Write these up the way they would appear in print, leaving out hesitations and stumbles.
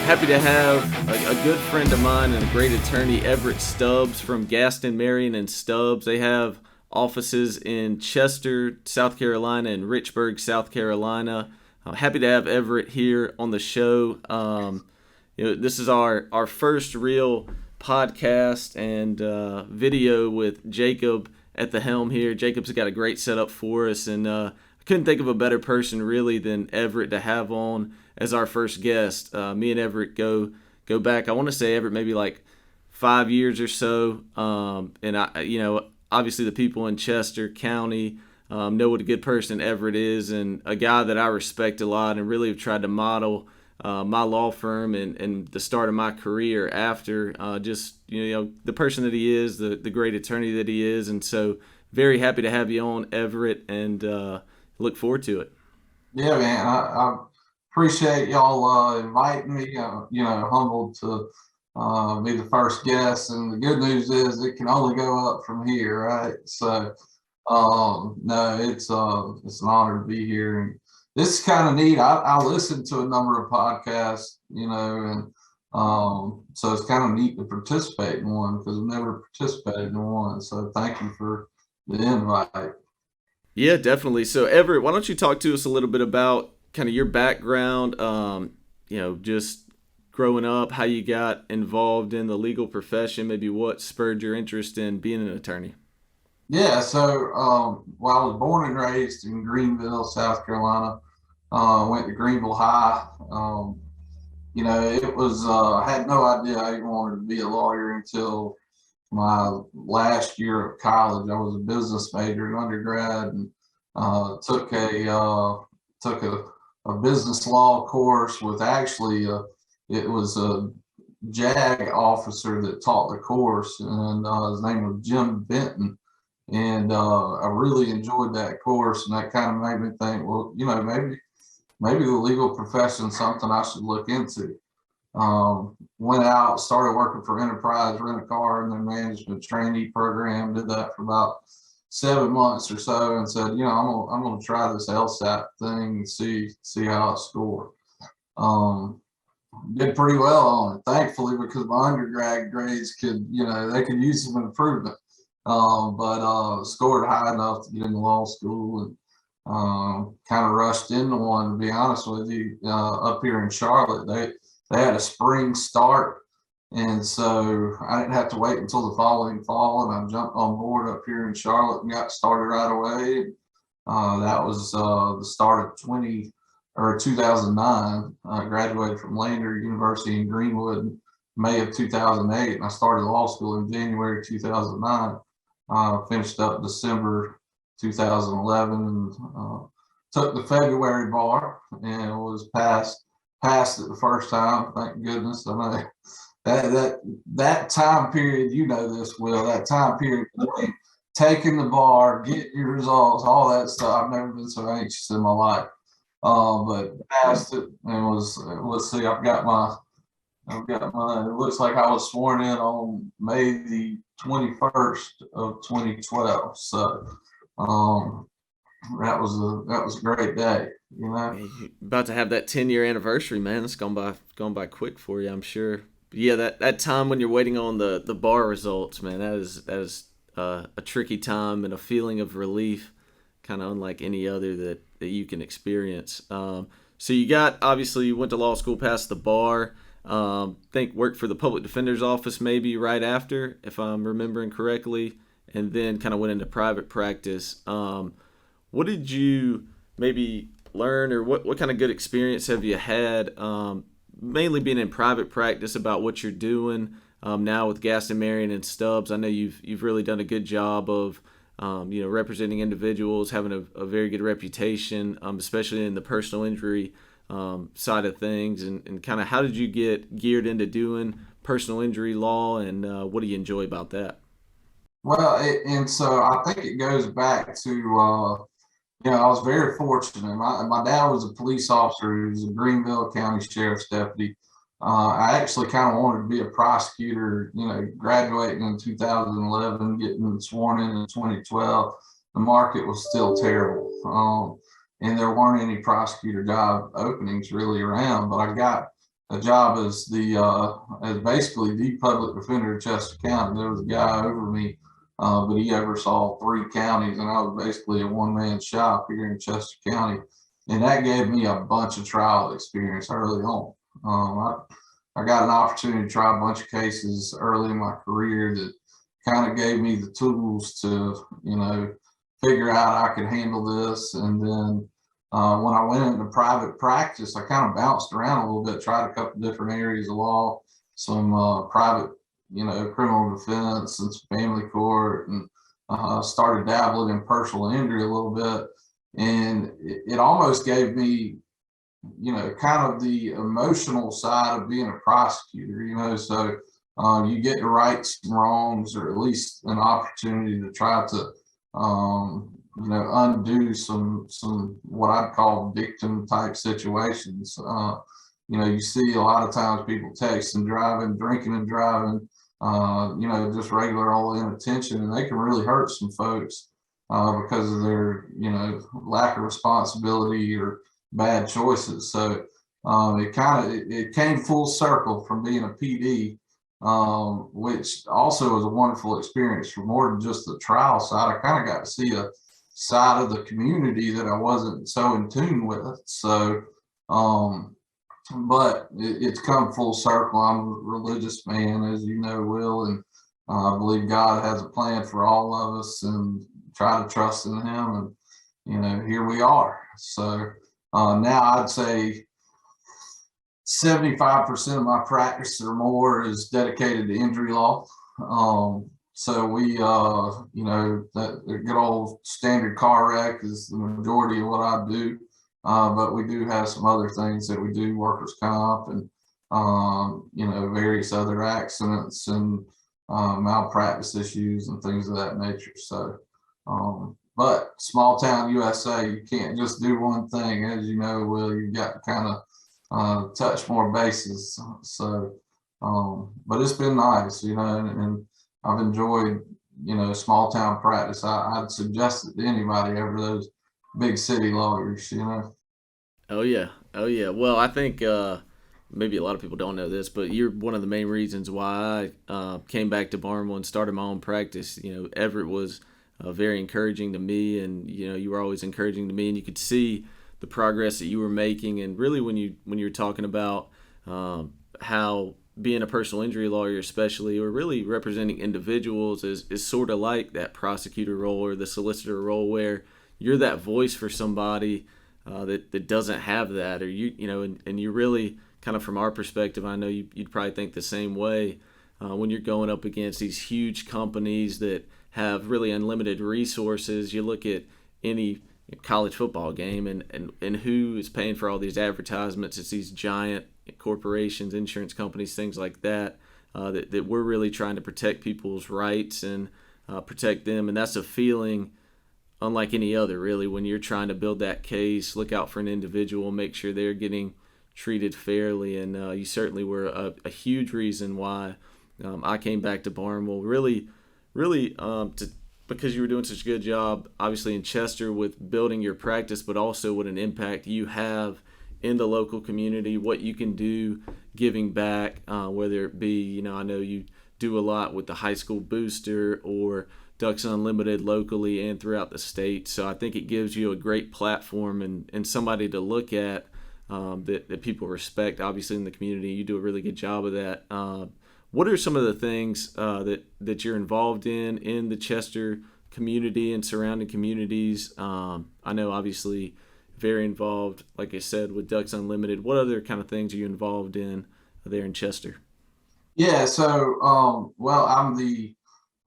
Happy to have a good friend of mine and a great attorney, Everett Stubbs from Gaston, Marion and Stubbs. They have offices in Chester, South Carolina, and Richburg, South Carolina. Happy to have Everett here on the show. This is our first real podcast and video with Jacob at the helm here. Jacob's got a great setup for us, and I couldn't think of a better person really than Everett to have on as our first guest. Me and Everett go back. I want to say Everett maybe like 5 years or so, and obviously the people in Chester County know what a good person Everett is, and a guy that I respect a lot, and really have tried to model my law firm and the start of my career after the person that he is, the great attorney that he is, and so very happy to have you on, Everett, and look forward to it. Yeah, man. I appreciate y'all inviting me. Humbled to be the first guest, and the good news is it can only go up from here, right? So, no, it's an honor to be here, and this is kind of neat. I listen to a number of podcasts, and so it's kind of neat to participate in one because I've never participated in one. So, thank you for the invite. Yeah, definitely. So, Everett, why don't you talk to us a little bit about kind of your background, just growing up, how you got involved in the legal profession, maybe what spurred your interest in being an attorney? Yeah, so I was born and raised in Greenville, South Carolina. Went to Greenville High. It was I had no idea I even wanted to be a lawyer until my last year of college. I was a business major in undergrad, and took a business law course with it was a JAG officer that taught the course, and his name was Jim Benton. And I really enjoyed that course, and that kind of made me think, well, maybe the legal profession is something I should look into. Went out, started working for Enterprise Rent a Car in their management trainee program. Did that for about 7 months or so, and said, I'm gonna try this LSAT thing and see how I score. Did pretty well on it, thankfully, because my undergrad grades they could use some improvement. But scored high enough to get into law school, and kind of rushed into one, to be honest with you. Up here in Charlotte, they had a spring start, and so I didn't have to wait until the following fall, and I jumped on board up here in Charlotte and got started right away. That was the start of 2009. I graduated from Lander University in Greenwood in May of 2008, and I started law school in January 2009. Finished up December 2011, and took the February bar and was passed it the first time. Thank goodness. I know that time period, this, Will, that time period between taking the bar, getting your results, all that stuff. I've never been so anxious in my life. But passed it, and let's see, I've got my, it looks like I was sworn in on May the 21st of 2012. So that was a great day, Yeah, you're about to have that 10-year anniversary, man. It's gone by quick for you, I'm sure. But yeah, that time when you're waiting on the bar results, man, that is a tricky time and a feeling of relief, kind of unlike any other that you can experience. So you went to law school, passed the bar. Think worked for the public defender's office maybe right after, if I'm remembering correctly, and then kind of went into private practice. What did you maybe learn, or what kind of good experience have you had, mainly being in private practice, about what you're doing now with Gaston, Marion and Stubbs? I know you've really done a good job of representing individuals, having a very good reputation, especially in the personal injury side of things, and kind of how did you get geared into doing personal injury law, and what do you enjoy about that? Well, and so I think it goes back to, I was very fortunate. My dad was a police officer. He was a Greenville County Sheriff's deputy. I actually kind of wanted to be a prosecutor, graduating in 2011, getting sworn in 2012. the market was still terrible. And there weren't any prosecutor job openings really around, but I got a job as as basically the public defender of Chester County. There was a guy over me, but he oversaw 3 counties, and I was basically a one-man shop here in Chester County. And that gave me a bunch of trial experience early on. I got an opportunity to try a bunch of cases early in my career that kind of gave me the tools to, figure out I could handle this. And then when I went into private practice, I kind of bounced around a little bit, tried a couple different areas of law, some private, criminal defense and some family court, and started dabbling in personal injury a little bit. And it almost gave me, kind of the emotional side of being a prosecutor, so you get to right some wrongs, or at least an opportunity to try to, undo some what I'd call victim type situations. You see a lot of times people texting, driving, drinking and driving, just regular old inattention, and they can really hurt some folks because of their, lack of responsibility or bad choices. So it came full circle from being a PD, which also was a wonderful experience for more than just the trial side. I kind of got to see a side of the community that I wasn't so in tune with. So, but it's come full circle. I'm a religious man, as you know, Will, and I believe God has a plan for all of us, and try to trust in Him. And here we are. So now I'd say 75% of my practice or more is dedicated to injury law. So we, that the good old standard car wreck is the majority of what I do. But we do have some other things that we do, workers' comp and, various other accidents and malpractice issues and things of that nature. So, but small town USA, you can't just do one thing, as you know, Will. You've got to kind of touch more bases. So, but it's been nice, and I've enjoyed, small town practice. I'd suggest it to anybody over those big city lawyers. Oh yeah, oh yeah. Well, I think maybe a lot of people don't know this, but you're one of the main reasons why I came back to Barnwell and started my own practice. Everett was very encouraging to me, and you were always encouraging to me, and you could see the progress that you were making. And really, when you were talking about how being a personal injury lawyer, especially, or really representing individuals, is sort of like that prosecutor role or the solicitor role, where you're that voice for somebody that doesn't have that, or and you really kind of, from our perspective, I know you'd probably think the same way. When you're going up against these huge companies that have really unlimited resources, you look at any college football game, and who is paying for all these advertisements? It's these giant corporations, insurance companies, things like that, that we're really trying to protect people's rights and protect them. And that's a feeling unlike any other, really, when you're trying to build that case, look out for an individual, make sure they're getting treated fairly. And you certainly were a huge reason why I came back to Barnwell, really because you were doing such a good job, obviously, in Chester with building your practice, but also what an impact you have in the local community, what you can do giving back, whether it be, I know you do a lot with the high school booster or Ducks Unlimited locally and throughout the state. So I think it gives you a great platform and somebody to look at that people respect, obviously, in the community. You do a really good job of that. What are some of the things that you're involved in the Chester community and surrounding communities? I know, obviously, very involved, like I said, with Ducks Unlimited. What other kind of things are you involved in there in Chester? Yeah, so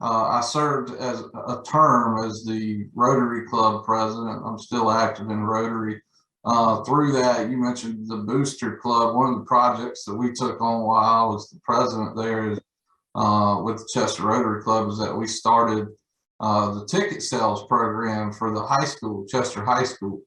I served as a term as the Rotary Club president. I'm still active in Rotary. Through that, you mentioned the Booster Club. One of the projects that we took on while I was the president there is, with the Chester Rotary Club, is that we started the ticket sales program for the high school, Chester High School.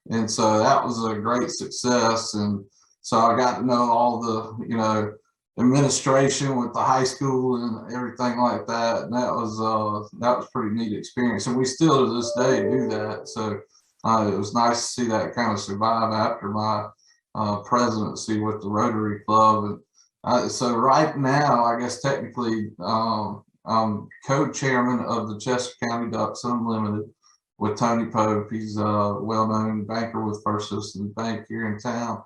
And so that was a great success. And so I got to know all the, administration with the high school and everything like that. And that was pretty neat experience. And we still to this day do that. So it was nice to see that kind of survive after my presidency with the Rotary Club. And so right now, I guess technically, I'm co-chairman of the Chester County Ducks Unlimited with Tony Pope. He's a well-known banker with First Citizens Bank here in town.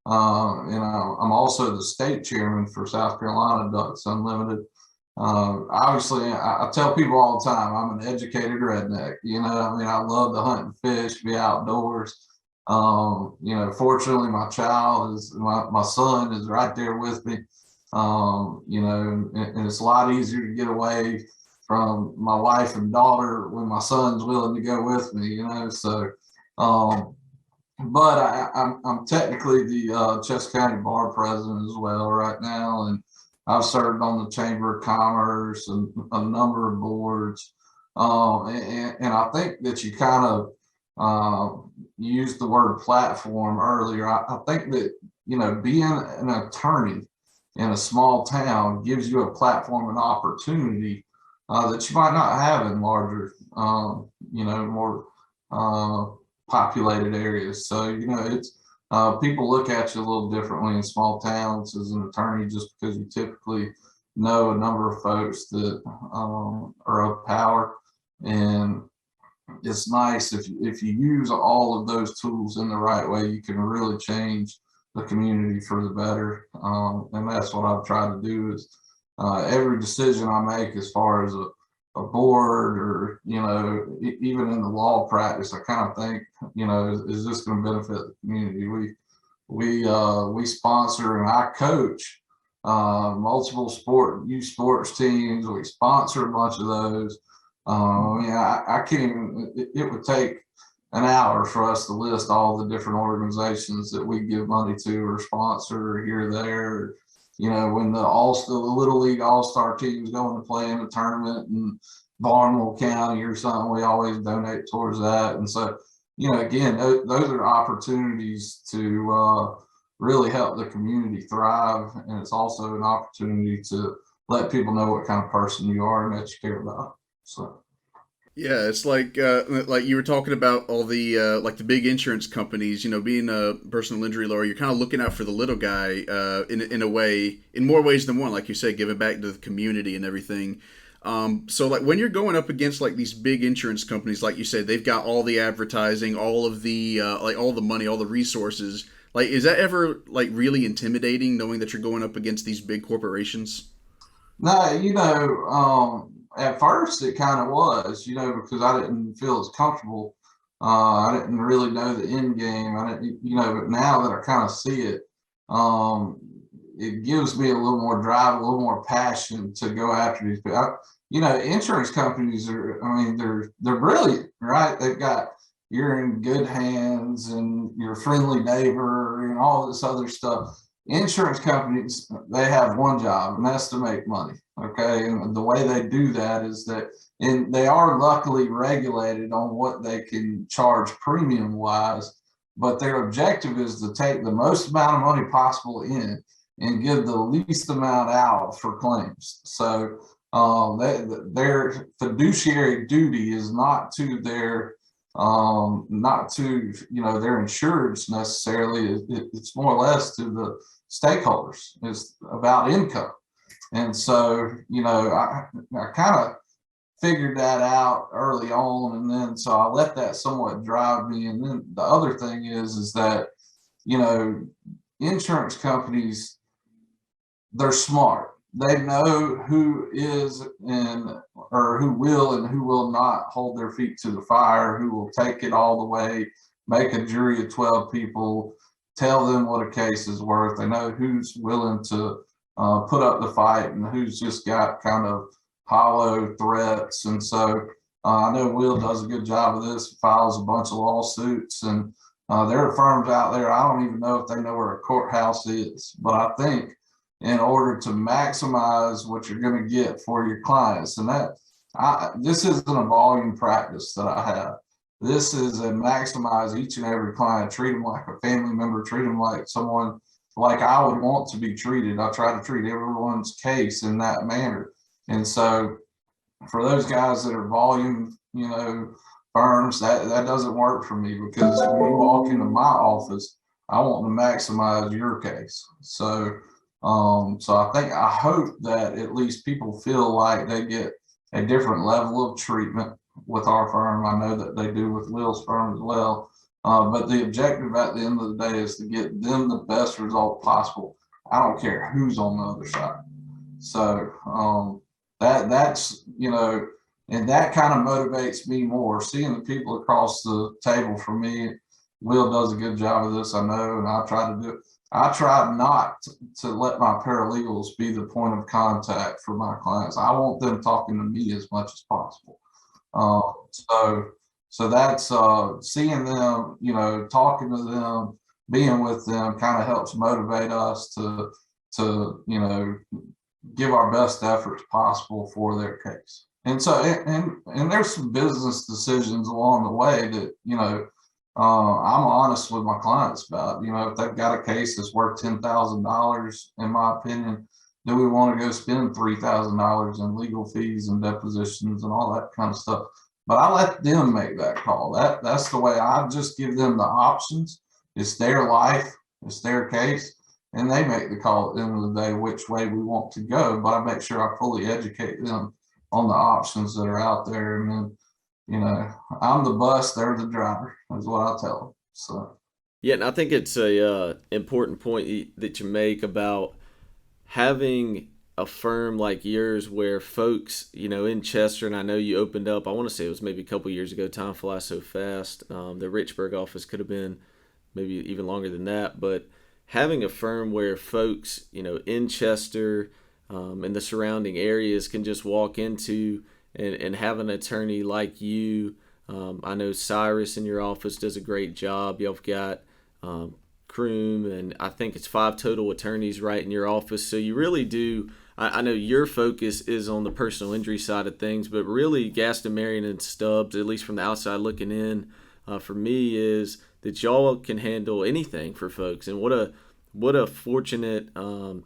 I'm also the state chairman for South Carolina Ducks Unlimited. Obviously, I tell people all the time, I'm an educated redneck. I mean, I love to hunt and fish, be outdoors. Fortunately, my son is right there with me. And it's a lot easier to get away from my wife and daughter when my son's willing to go with me. So. But I'm technically the Chester County Bar President as well right now, and I've served on the Chamber of Commerce and a number of boards. And I think that you kind of used the word platform earlier. I think that being an attorney in a small town gives you a platform and opportunity that you might not have in larger, more populated areas. So it's people look at you a little differently in small towns as an attorney, just because you typically know a number of folks that are of power. And it's nice if you use all of those tools in the right way, you can really change the community for the better. And that's what I've tried to do is every decision I make as far as a board or, even in the law practice, I kind of think, is this going to benefit the community? We sponsor and I coach multiple youth sports teams. We sponsor a bunch of those. I can't even, it would take an hour for us to list all the different organizations that we give money to or sponsor or here or there. When the Little League All-Star teams going to play in a tournament in Barnwell County or something, we always donate towards that. And so, again, those are opportunities to really help the community thrive. And it's also an opportunity to let people know what kind of person you are and that you care about. So. Yeah, it's like you were talking about all the like the big insurance companies. Being a personal injury lawyer, you're kind of looking out for the little guy in a way, in more ways than one. Like you said, giving back to the community and everything. So like when you're going up against like these big insurance companies, like you said, they've got all the advertising, all of the like all the money, all the resources. Like, is that ever like really intimidating, knowing that you're going up against these big corporations? No, at first it kind of was, because I didn't feel as comfortable. I didn't really know the end game. I didn't, but now that I kind of see it, it gives me a little more drive, a little more passion to go after these people. Insurance companies they're brilliant, right? You're in good hands and you're a friendly neighbor and all this other stuff. Insurance companies, they have one job, and that's to make money. Okay. And the way they do that is that, and they are luckily regulated on what they can charge premium wise, but their objective is to take the most amount of money possible in and give the least amount out for claims. So their fiduciary duty is not to their their insureds necessarily. It's more or less to the stakeholders. It's about income. And so, I kind of figured that out early on. And then, so I let that somewhat drive me. And then the other thing is that, insurance companies, they're smart. They know who is or who will and who will not hold their feet to the fire, who will take it all the way, make a jury of 12 people, tell them what a case is worth. They know who's willing to put up the fight and who's just got kind of hollow threats. And so I know Will does a good job of this, files a bunch of lawsuits, and there are firms out there, I don't even know if they know where a courthouse is, but I think in order to maximize what you're going to get for your clients, and this isn't a volume practice that I have. This is a maximize each and every client, treat them like a family member, treat them like someone like I would want to be treated. I try to treat everyone's case in that manner. And so for those guys that are volume, firms, that doesn't work for me, because when you walk into my office, I want to maximize your case. So I hope that at least people feel like they get a different level of treatment with our firm. I know that they do with Will's firm as well. But the objective at the end of the day is to get them the best result possible. I don't care who's on the other side. So that's and that kind of motivates me more. Seeing the people across the table from me. Will does a good job of this, I know, and I try to do it. I try not to let my paralegals be the point of contact for my clients. I want them talking to me as much as possible. So that's seeing them, talking to them, being with them kind of helps motivate us to give our best efforts possible for their case. And so and there's some business decisions along the way that I'm honest with my clients about. If they've got a case that's worth $10,000, in my opinion, do we want to go spend $3,000 in legal fees and depositions and all that kind of stuff? But I let them make that call. That's the way. I just give them the options. It's their life, it's their case, and they make the call at the end of the day which way we want to go. But I make sure I fully educate them on the options that are out there. And then, I'm the bus, they're the driver, is what I tell them. So Yeah, and I think it's a important point that you make about having a firm like yours where folks, in Chester, and I know you opened up, I want to say it was maybe a couple years ago, time flies so fast. The Richburg office could have been maybe even longer than that, but having a firm where folks, in Chester and the surrounding areas can just walk into and have an attorney like you. I know Cyrus in your office does a great job. Y'all have got Kroom, and I think it's 5 total attorneys right in your office. So you really do. I know your focus is on the personal injury side of things, but really Gaston, Marion, and Stubbs, at least from the outside looking in, for me is that y'all can handle anything for folks. And what a fortunate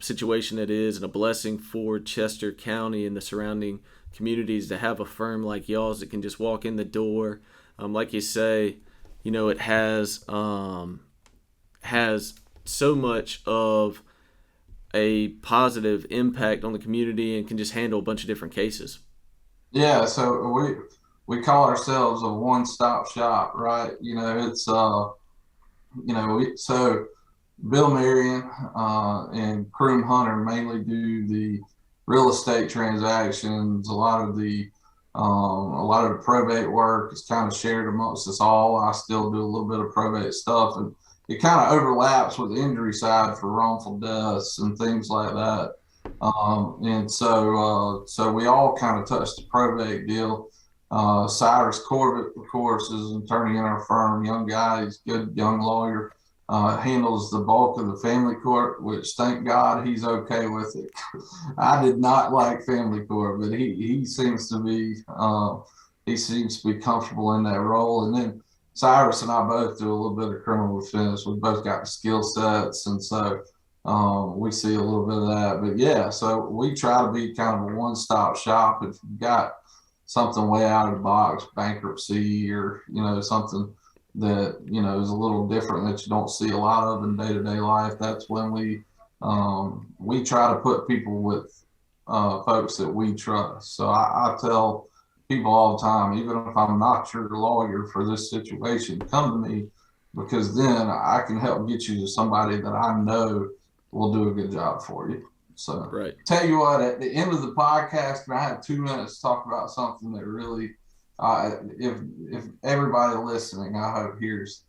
situation it is, and a blessing for Chester County and the surrounding communities to have a firm like y'all's that can just walk in the door. Like you say, it has so much of a positive impact on the community and can just handle a bunch of different cases. Yeah, so we call ourselves a one-stop shop, right? It's so Bill Marion and Kroom Hunter mainly do the real estate transactions. A lot of the probate work is kind of shared amongst us all. I still do a little bit of probate stuff, and it kind of overlaps with the injury side for wrongful deaths and things like that. And so we all kind of touch the probate deal. Cyrus Corbett, of course, is an attorney in our firm, young guy, he's a good young lawyer. Handles the bulk of the family court, which thank God he's okay with it. I did not like family court, but he seems to be comfortable in that role. And then Cyrus and I both do a little bit of criminal defense. We both got skill sets, and so we see a little bit of that. But yeah, so we try to be kind of a one-stop shop. If you've got something way out of the box, bankruptcy or something that is a little different that you don't see a lot of in day-to-day life, that's when we try to put people with folks that we trust. So I tell people all the time, even if I'm not your lawyer for this situation, come to me, because then I can help get you to somebody that I know will do a good job for you. So Right. Tell you what, at the end of the podcast, I have 2 minutes to talk about something that really if everybody listening, I hope hears,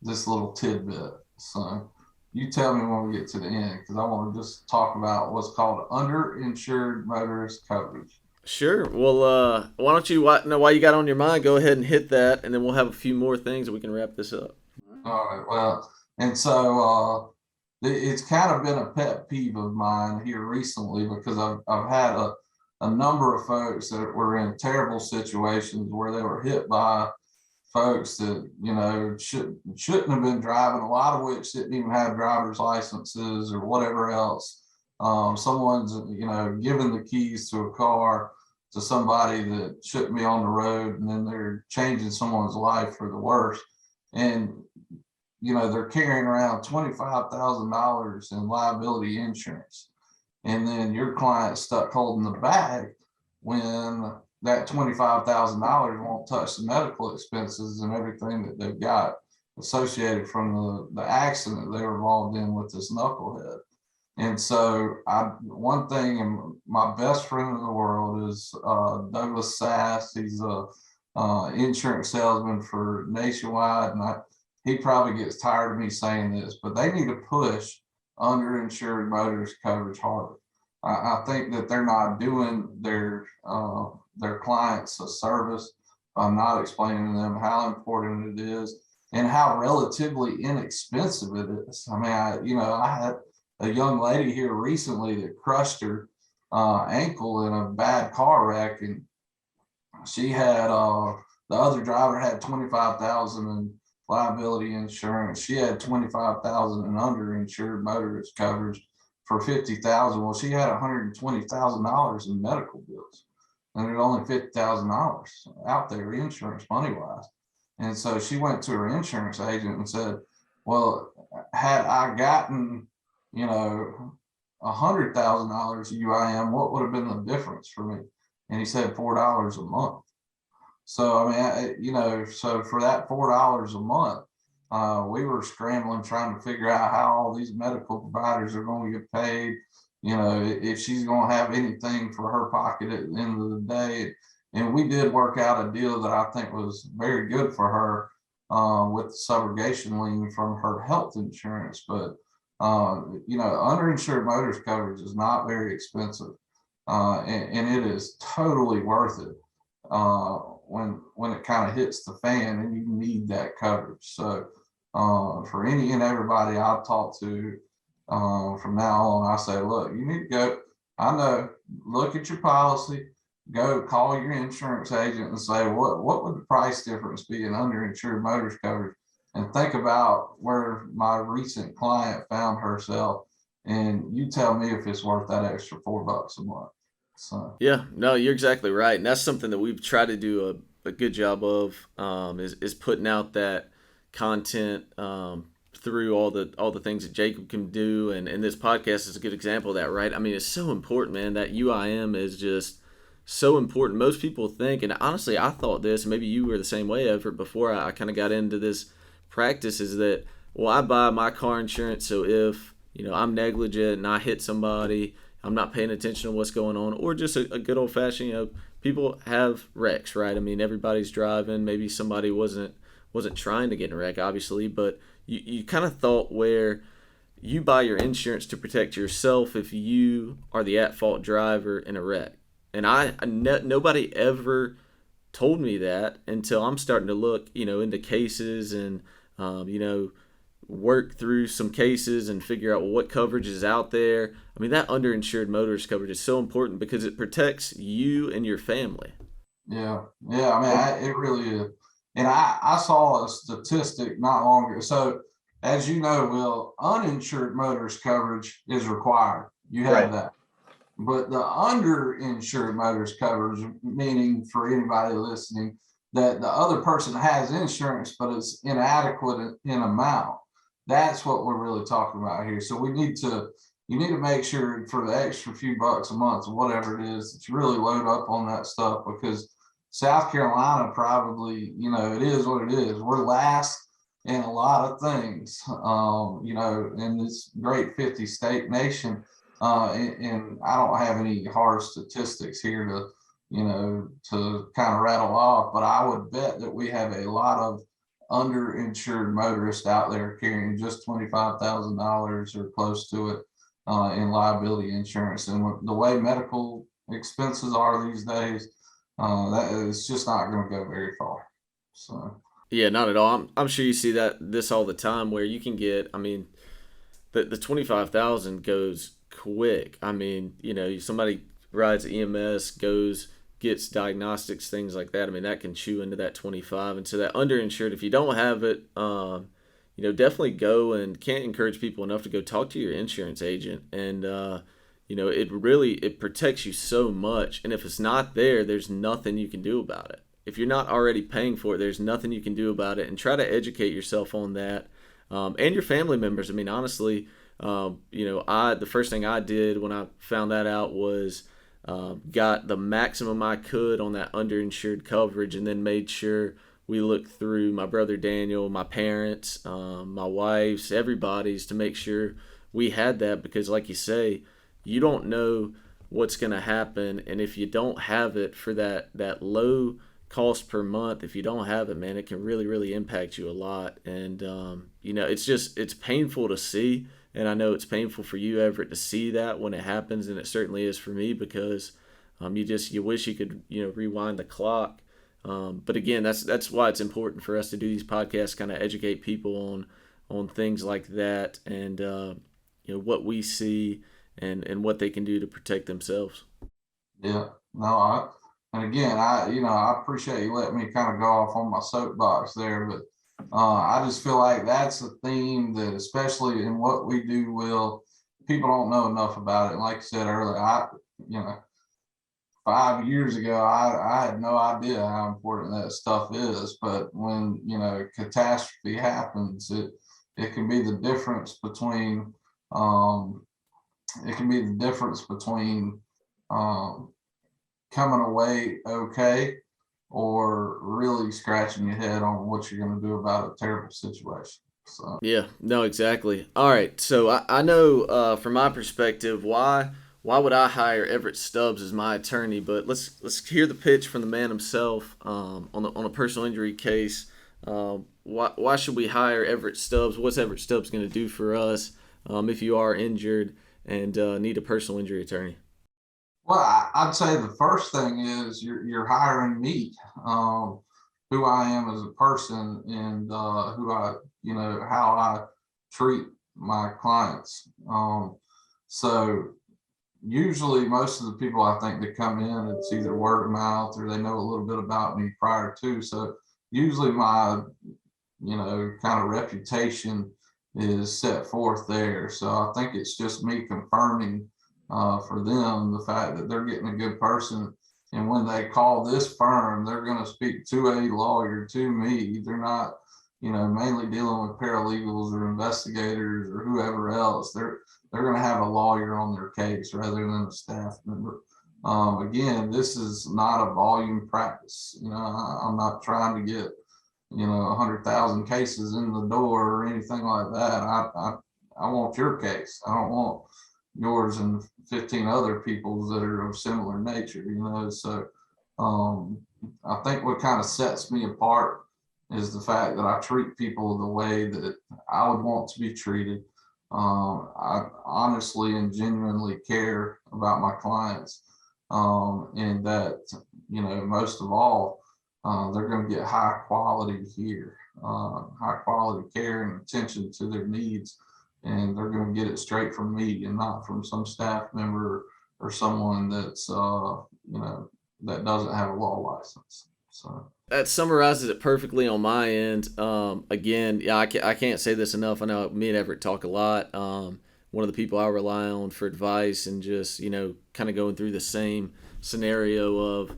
this little tidbit. So you tell me when we get to the end, because I want to just talk about what's called underinsured motorist coverage. Sure. Well, why don't you, while you got on your mind, go ahead and hit that, and then we'll have a few more things and we can wrap this up. All right. Well, and so it's kind of been a pet peeve of mine here recently, because I've had a number of folks that were in terrible situations where they were hit by folks that, shouldn't have been driving, a lot of which didn't even have driver's licenses or whatever else. Someone's, giving the keys to a car to somebody that shouldn't be on the road, and then they're changing someone's life for the worse. And, they're carrying around $25,000 in liability insurance. And then your client's stuck holding the bag when that $25,000 won't touch the medical expenses and everything that they've got associated from the accident they were involved in with this knucklehead. And so one thing, and my best friend in the world is Douglas Sass. He's a insurance salesman for Nationwide, and he probably gets tired of me saying this, but they need to push underinsured motorist coverage harder. I think that they're not doing their clients a service by not explaining to them how important it is and how relatively inexpensive it is. I mean, I had a young lady here recently that crushed her ankle in a bad car wreck, and she had the other driver had 25,000 in liability insurance. She had 25,000 in underinsured motorist coverage for 50,000. Well, she had $120,000 in medical bills, and there's only $50,000 out there insurance money wise. And so she went to her insurance agent and said, "Well, had I gotten, $100,000 UIM, what would have been the difference for me?" And he said $4 a month. So I mean, so for that $4 a month, we were scrambling trying to figure out how all these medical providers are going to get paid. If she's going to have anything for her pocket at the end of the day. And we did work out a deal that I think was very good for her with the subrogation lien from her health insurance. But underinsured motorist coverage is not very expensive, and it is totally worth it when it kind of hits the fan and you need that coverage. So for any and everybody I talk to from now on, I say, look, you need to go. I know, look at your policy, go call your insurance agent and say, what would the price difference be in underinsured motorist coverage? And think about where my recent client found herself, and you tell me if it's worth that extra $4 a month. So Yeah, no, you're exactly right, and that's something that we've tried to do a good job of, is putting out that content through all the things that Jacob can do, and this podcast is a good example of that, right? I mean, it's so important, man. That UIM is just so important. Most people think, and honestly, I thought this, maybe you were the same way, Everett, before I kind of got into this practice, is that, well, I buy my car insurance, so if I'm negligent and I hit somebody, I'm not paying attention to what's going on, or just a good old fashioned, people have wrecks, right? I mean, everybody's driving. Maybe somebody wasn't trying to get in a wreck, obviously, but you kind of thought where you buy your insurance to protect yourself if you are the at-fault driver in a wreck. And nobody ever told me that until I'm starting to look, into cases and, work through some cases and figure out what coverage is out there. I mean, that underinsured motorist coverage is so important because it protects you and your family. Yeah. I mean, it really is. And I saw a statistic not long ago. So as you know, Will, uninsured motorist coverage is required. You have that. But the underinsured motorist coverage, meaning for anybody listening, that the other person has insurance, but it's inadequate in amount. That's what we're really talking about here. So you need to make sure for the extra few bucks a month or whatever it is that you really load up on that stuff, because South Carolina probably, it is what it is. We're last in a lot of things, in this great 50 state nation. And I don't have any hard statistics here to kind of rattle off, but I would bet that we have a lot of underinsured motorists out there carrying just $25,000 or close to it in liability insurance. And the way medical expenses are these days, that is just not going to go very far. So yeah, not at all. I'm sure you see this all the time where you can get, I mean, the 25,000 goes quick. I mean, somebody rides EMS, gets diagnostics, things like that, I mean, that can chew into that 25. And so that underinsured, if you don't have it, definitely go, and can't encourage people enough to go talk to your insurance agent. And, it protects you so much. And if it's not there, there's nothing you can do about it. If you're not already paying for it, there's nothing you can do about it. And try to educate yourself on that, and your family members. I mean, honestly, the first thing I did when I found that out was got the maximum I could on that underinsured coverage, and then made sure we looked through my brother Daniel, my parents, my wife's, everybody's, to make sure we had that, because like you say, you don't know what's going to happen. And if you don't have it for that low cost per month, if you don't have it, man, it can really, really impact you a lot. And, it's painful to see. And I know it's painful for you, Everett, to see that when it happens, and it certainly is for me, because you wish you could rewind the clock. But again, that's why it's important for us to do these podcasts, kind of educate people on things like that, and what we see and what they can do to protect themselves. Yeah, no, I appreciate you letting me kind of go off on my soapbox there, but I just feel like that's a theme that, especially in what we do, people don't know enough about it. And like you said earlier, 5 years ago, I had no idea how important that stuff is. But when, catastrophe happens, it can be the difference between, um, coming away okay, or really scratching your head on what you're going to do about a terrible situation. So Yeah, no, exactly. All right, so I know, from my perspective, why would I hire Everett Stubbs as my attorney? But let's hear the pitch from the man himself, on a personal injury case. Why should we hire Everett Stubbs? What's Everett Stubbs going to do for us, if you are injured and need a personal injury attorney? well, I'd say the first thing is you're hiring me, who I am as a person, and how I treat my clients. So usually most of the people I think that come in, it's either word of mouth or they know a little bit about me prior to. So usually my, kind of reputation is set forth there. So I think it's just me confirming for them the fact that they're getting a good person. And when they call this firm, they're going to speak to a lawyer, to me. They're not, mainly dealing with paralegals or investigators or whoever else. They're going to have a lawyer on their case rather than a staff member. Again, this is not a volume practice. I'm not trying to get 100,000 cases in the door or anything like that. I want your case. I don't want yours and 15 other people's that are of similar nature. So I think what kind of sets me apart is the fact that I treat people the way that I would want to be treated. I honestly and genuinely care about my clients, and that, most of all, they're going to get high quality here, high quality care and attention to their needs, and they're going to get it straight from me and not from some staff member or someone that's that doesn't have a law license. So That summarizes it perfectly on my end. Again, yeah, I can't say this enough. I know me and Everett talk a lot. One of the people I rely on for advice, and just kind of going through the same scenario of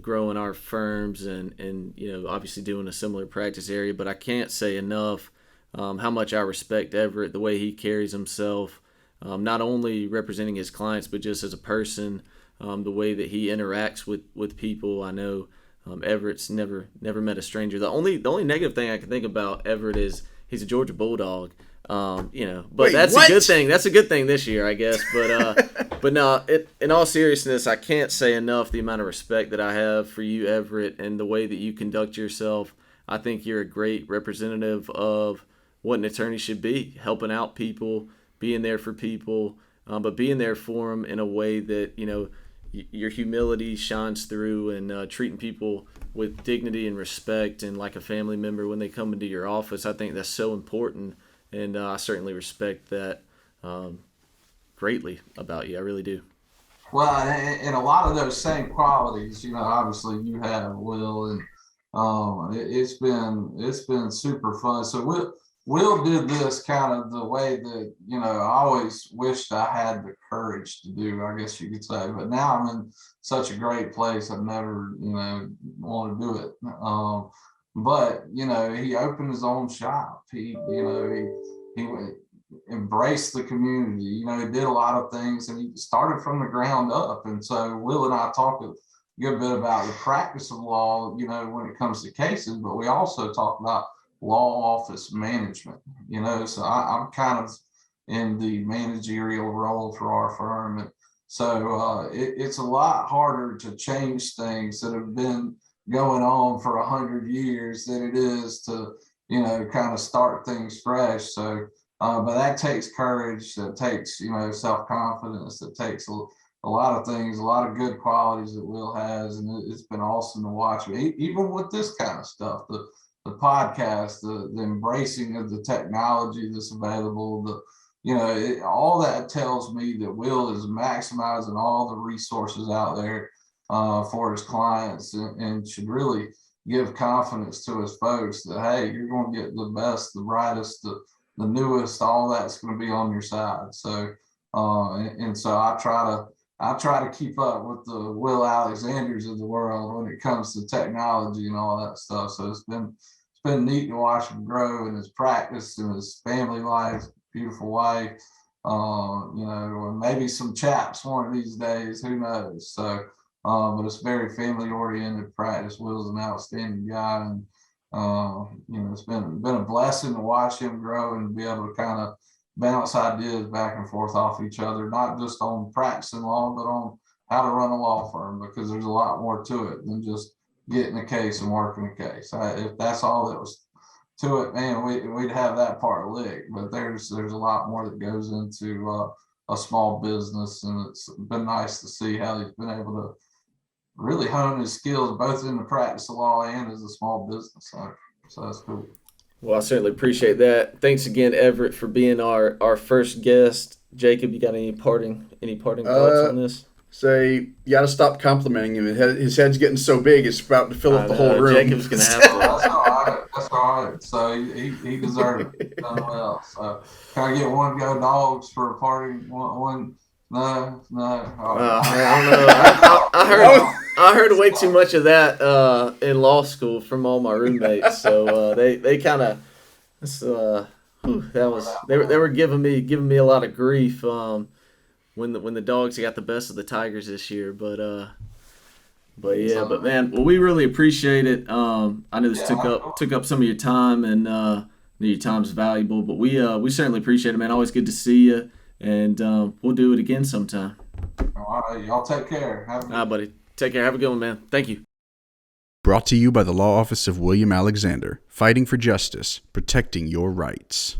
growing our firms, and obviously doing a similar practice area. But I can't say enough how much I respect Everett, the way he carries himself, not only representing his clients, but just as a person, the way that he interacts with people. I know Everett's never met a stranger. The only negative thing I can think about Everett is he's a Georgia Bulldog. But Wait, that's what? a good thing. That's a good thing this year, I guess. But no, in all seriousness, I can't say enough the amount of respect that I have for you, Everett, and the way that you conduct yourself. I think you're a great representative of what an attorney should be: helping out people, being there for people, but being there for them in a way that your humility shines through, and treating people with dignity and respect, and like a family member when they come into your office. I think that's so important, and I certainly respect that greatly about you. I really do. Well, and a lot of those same qualities, obviously you have, Will, and it's been super fun. So Will did this kind of the way that I always wished I had the courage to do, I guess you could say. But now I'm in such a great place, I've never want to do it. But he opened his own shop. He embraced the community. He did a lot of things, and he started from the ground up. And so Will and I talked a good bit about the practice of law, when it comes to cases, but we also talk about law office management. So I'm kind of in the managerial role for our firm. And so it's a lot harder to change things that have been going on for 100 years than it is to, kind of start things fresh. So, but that takes courage, that takes, self-confidence, that takes a lot of things, a lot of good qualities that Will has. And it's been awesome to watch, even with this kind of stuff, the podcast, the embracing of the technology that's available, all that tells me that Will is maximizing all the resources out there for his clients, and should really give confidence to his folks that, hey, you're going to get the best, the brightest, the newest, all that's going to be on your side. So, and so I try to keep up with the Will Alexanders of the world when it comes to technology and all that stuff. So it's been neat to watch him grow in his practice and his family life, beautiful wife, or maybe some chaps one of these days, who knows? So, but it's very family oriented practice. Will's an outstanding guy, and it's been a blessing to watch him grow and be able to kind of bounce ideas back and forth off each other, not just on practicing law, but on how to run a law firm, because there's a lot more to it than just getting a case and working a case. If that's all that was to it, man, we'd have that part licked. But there's a lot more that goes into a small business, and it's been nice to see how he's been able to really hone his skills both in the practice of law and as a small business owner. So that's cool. Well, I certainly appreciate that. Thanks again, Everett, for being our first guest. Jacob, you got any parting thoughts on this? Say, you got to stop complimenting him. His head's getting so big, it's about to fill up the whole room. Jacob's going to have to. That's all right. So he deserved it. Done well. So can I get one go dogs for a party? One no. I don't know. I heard way too much of that in law school from all my roommates. So they kind of they were giving me a lot of grief when the dogs got the best of the Tigers this year. But man, well, we really appreciate it. I know this took up some of your time, and your time's valuable. But we certainly appreciate it, man. Always good to see you. And we'll do it again sometime. All right, y'all take care. All right, buddy. Take care. Have a good one, man. Thank you. Brought to you by the Law Office of William Alexander, fighting for justice, protecting your rights.